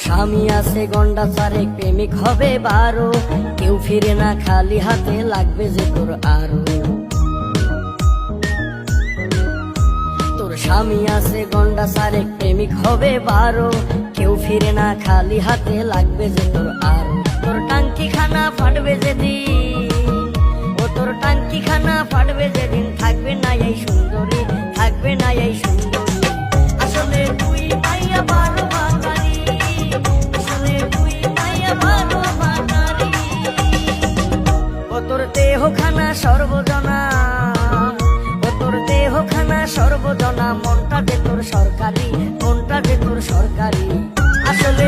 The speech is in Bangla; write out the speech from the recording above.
স্বামী আছে গন্ডা চারেক, প্রেমিক হবে 12, কেউ ফিরে না খালি হাতে, লাগবে যে তোর আরো। তোর স্বামী আছে গন্ডা চারেক, প্রেমিক হবে 12, কেউ ফিরে না খালি হাতে, লাগবে যে তোর আরো। তোর টাঙ্কি খানা ফাটবে যেদিন, ও তোর টাঙ্কি খানা ফাটবে যেদিন, থাকবে না এই সুন্দরী, থাকবে না এই সুন্দরী। আসলে তুই মাইয়া ভালো বাঙালি, আসলে তুই মাইয়া ভালো বাঙালি। ও তোর দেহ খানা সর্বজনা, ও তোর দেহ খানা সর্বজনা, মনটা যে তোর সরকারি, মনটা যে তোর সরকারি। আসলে